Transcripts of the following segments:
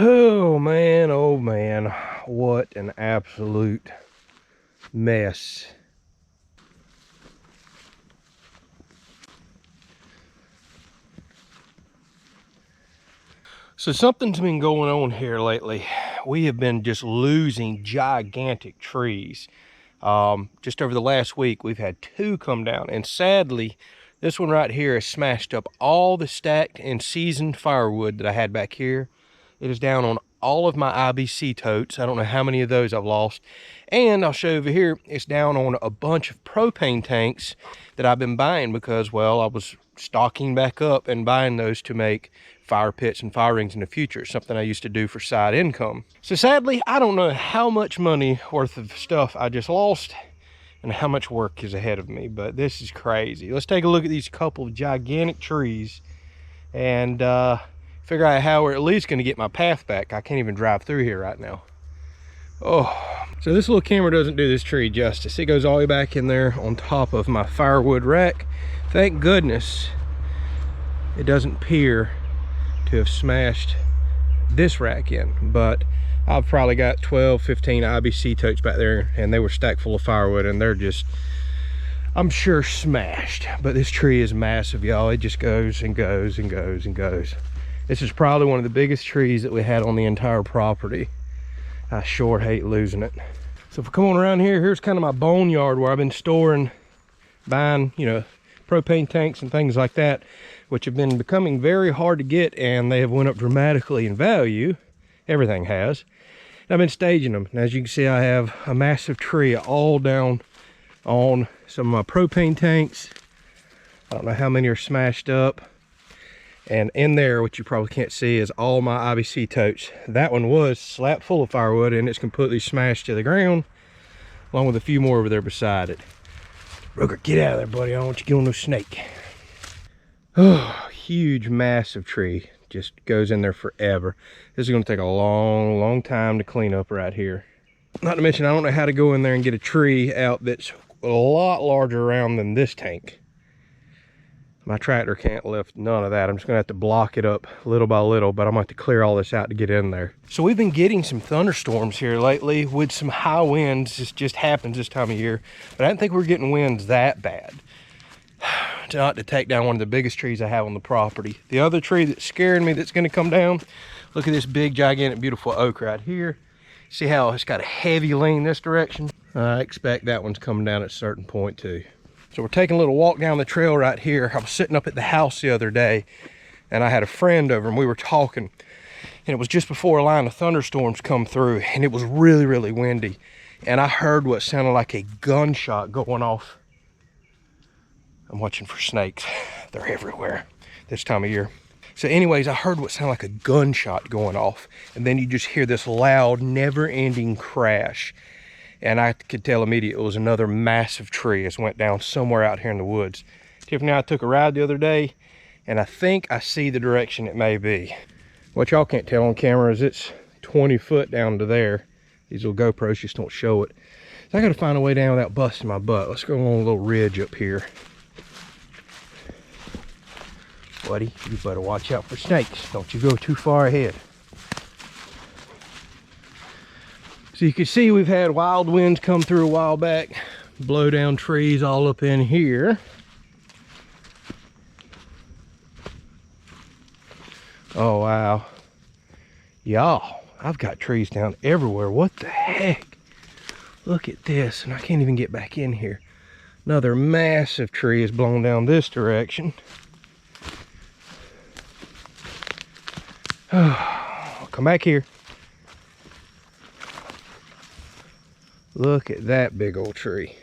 Oh man, what an absolute mess. So something's been going on here lately. We have been just losing gigantic trees. Just over the last week, we've had 2 come down, and sadly, this one right here has smashed up all the stacked and seasoned firewood that I had back here. It is down on all of my IBC totes. I don't know how many of those I've lost. And I'll show you over here, it's down on a bunch of propane tanks that I've been buying because, well, I was stocking back up and buying those to make fire pits and fire rings in the future, something I used to do for side income. So sadly, I don't know how much money worth of stuff I just lost and how much work is ahead of me, but this is crazy. Let's take a look at these couple of gigantic trees and figure out how we're at least going to get my path back. I can't even drive through here right now. Oh, so this little camera doesn't do this tree justice. It goes all the way back in there on top of my firewood rack. Thank goodness it doesn't appear to have smashed this rack in, but I've probably got 12, 15 IBC totes back there, and they were stacked full of firewood, and they're just, I'm sure, smashed. But this tree is massive, y'all. It just goes and goes and goes and goes. This is probably one of the biggest trees that we had on the entire property. I sure hate losing it. So if we come on around here, here's kind of my boneyard where I've been storing, buying, you know, propane tanks and things like that, which have been becoming very hard to get, and they have went up dramatically in value. Everything has. And I've been staging them. And as you can see, I have a massive tree all down on some of my propane tanks. I don't know how many are smashed up. And in there, what you probably can't see, is all my IBC totes. That one was slapped full of firewood, and it's completely smashed to the ground, along with a few more over there beside it. Ruger, get out of there, buddy. I don't want you to get on no snake. Oh, huge, massive tree. Just goes in there forever. This is going to take a long time to clean up right here. Not to mention, I don't know how to go in there and get a tree out that's a lot larger around than this tank. My tractor can't lift none of that. I'm just gonna have to block it up little by little, but I'm gonna have to clear all this out to get in there. So we've been getting some thunderstorms here lately with some high winds. This just happens this time of year, but I didn't think we were getting winds that bad. Not to take down one of the biggest trees I have on the property. The other tree that's scaring me that's gonna come down, look at this big, gigantic, beautiful oak right here. See how it's got a heavy lean this direction? I expect that one's coming down at a certain point too. So we're taking a little walk down the trail right here. I was sitting up at the house the other day, and I had a friend over, and we were talking, and it was just before a line of thunderstorms come through, and it was really, really windy. And I heard what sounded like a gunshot going off. I'm watching for snakes. They're everywhere this time of year. So anyways, I heard what sounded like a gunshot going off, and then you just hear this loud, never-ending crash. And I could tell immediately it was another massive tree. It went down somewhere out here in the woods. Tiffany and I took a ride the other day, and I think I see the direction it may be. What y'all can't tell on camera is it's 20 foot down to there. These little GoPros just don't show it. So I gotta find a way down without busting my butt. Let's go along a little ridge up here. Buddy, you better watch out for snakes. Don't you go too far ahead. So you can see we've had wild winds come through a while back, blow down trees all up in here. Oh wow. Y'all, I've got trees down everywhere. What the heck? Look at this, and I can't even get back in here. Another massive tree is blown down this direction. I'll come back here. Look at that big old tree.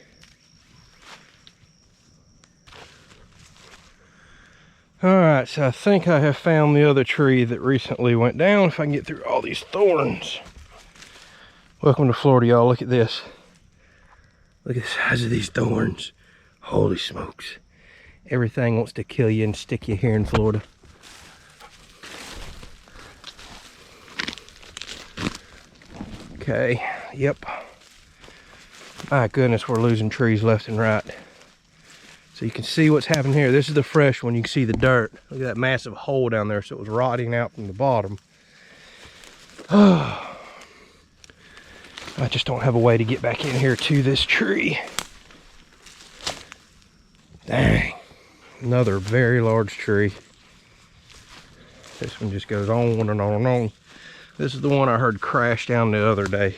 All right, so I think I have found the other tree that recently went down, if I can get through all these thorns. Welcome to Florida, y'all. Look at this. Look at the size of these thorns. Holy smokes. Everything wants to kill you and stick you here in Florida. Okay, yep. My goodness, we're losing trees left and right. So you can see what's happening here. This is the fresh one. You can see the dirt. Look at that massive hole down there. So it was rotting out from the bottom. I just don't have a way to get back in here to this tree. Dang. Another very large tree. This one just goes on and on and on. This is the one I heard crash down the other day.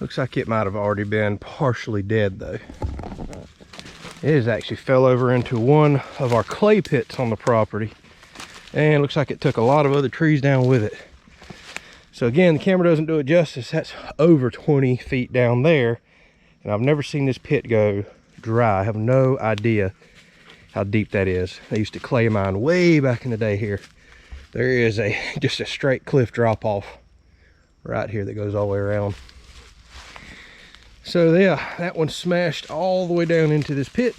Looks like it might have already been partially dead though. It has actually fell over into one of our clay pits on the property. And looks like it took a lot of other trees down with it. So again, the camera doesn't do it justice. That's over 20 feet down there. And I've never seen this pit go dry. I have no idea how deep that is. They used to clay mine way back in the day here. There is just a straight cliff drop off right here that goes all the way around. So yeah, that one smashed all the way down into this pit.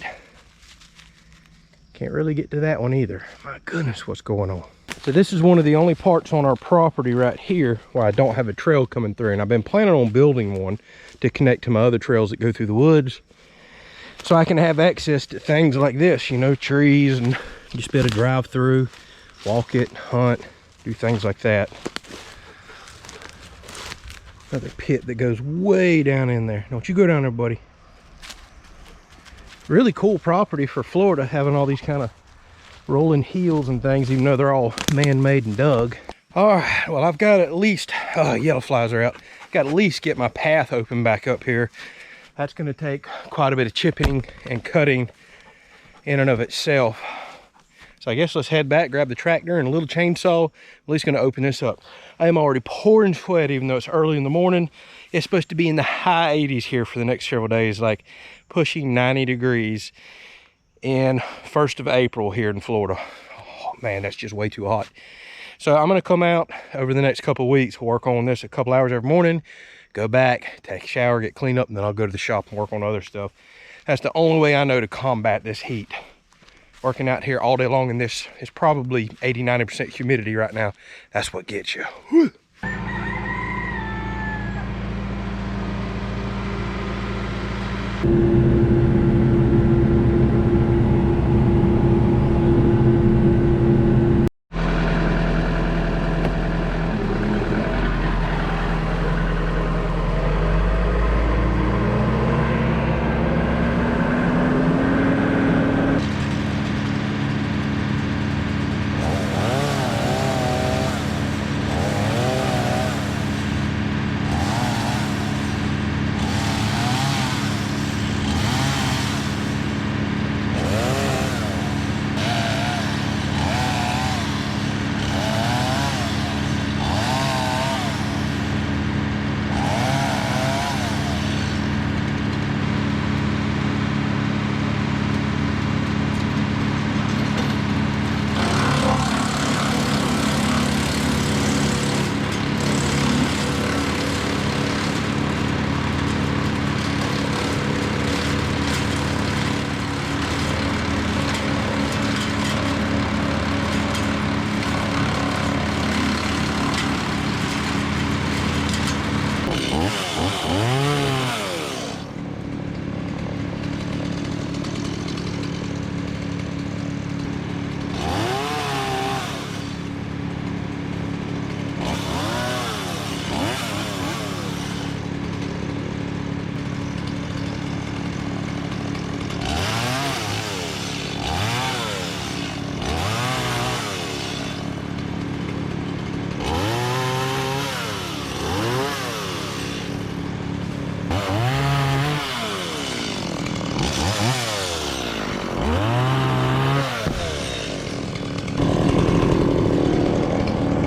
Can't really get to that one either. My goodness, what's going on? So this is one of the only parts on our property right here where I don't have a trail coming through, and I've been planning on building one to connect to my other trails that go through the woods, so I can have access to things like this, you know, trees, and just be able to drive through, walk it, hunt, do things like that. Another pit that goes way down in there. Don't you go down there, buddy. Really cool property for Florida, having all these kind of rolling hills and things, even though they're all man-made and dug. All right, well, I've got at least, yellow flies are out. Got to at least get my path open back up here. That's going to take quite a bit of chipping and cutting in and of itself. So I guess let's head back, grab the tractor and a little chainsaw. At least going to open this up. I am already pouring sweat, even though it's early in the morning. It's supposed to be in the high 80s here for the next several days, like pushing 90 degrees in 1st of April here in Florida. Oh man, that's just way too hot. So I'm going to come out over the next couple of weeks, work on this a couple hours every morning, go back, take a shower, get cleaned up, and then I'll go to the shop and work on other stuff. That's the only way I know to combat this heat. Working out here all day long in this is probably 80–90% humidity right now. That's what gets you. Whew.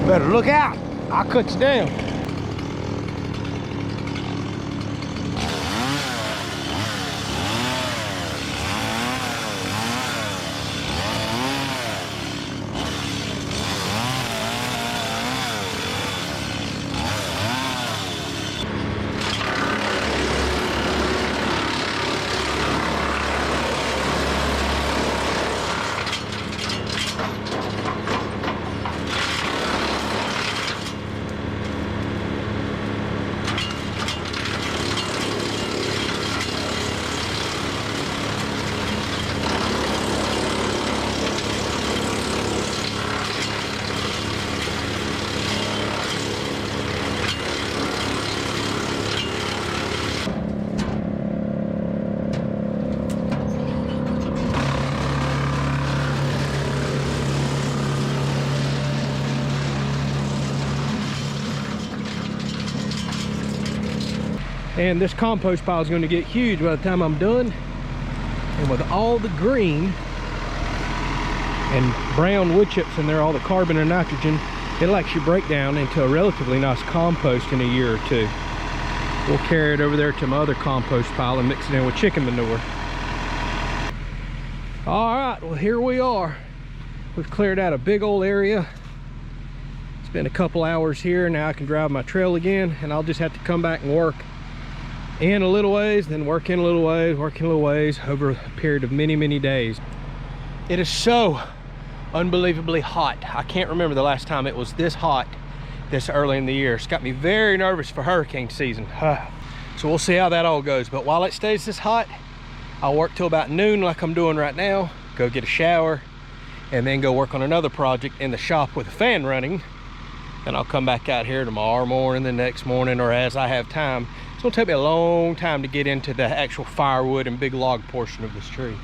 Better look out. I'll cut you down. And this compost pile is going to get huge by the time I'm done. And with all the green and brown wood chips in there, all the carbon and nitrogen, it'll actually break down into a relatively nice compost in a year or two. We'll carry it over there to my other compost pile and mix it in with chicken manure. All right, well, here we are. We've cleared out a big old area. Spent a couple hours here. Now I can drive my trail again, and I'll just have to come back and work in a little ways, then work in a little ways, work in a little ways over a period of many, many days. It is so unbelievably hot. I can't remember the last time it was this hot this early in the year. It's got me very nervous for hurricane season. So we'll see how that all goes. But while it stays this hot, I'll work till about noon like I'm doing right now, go get a shower, and then go work on another project in the shop with the fan running. And I'll come back out here tomorrow morning, the next morning, or as I have time. It's gonna take me a long time to get into the actual firewood and big log portion of this tree.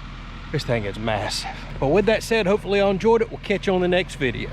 This thing is massive. But with that said, hopefully y'all enjoyed it. We'll catch you on the next video.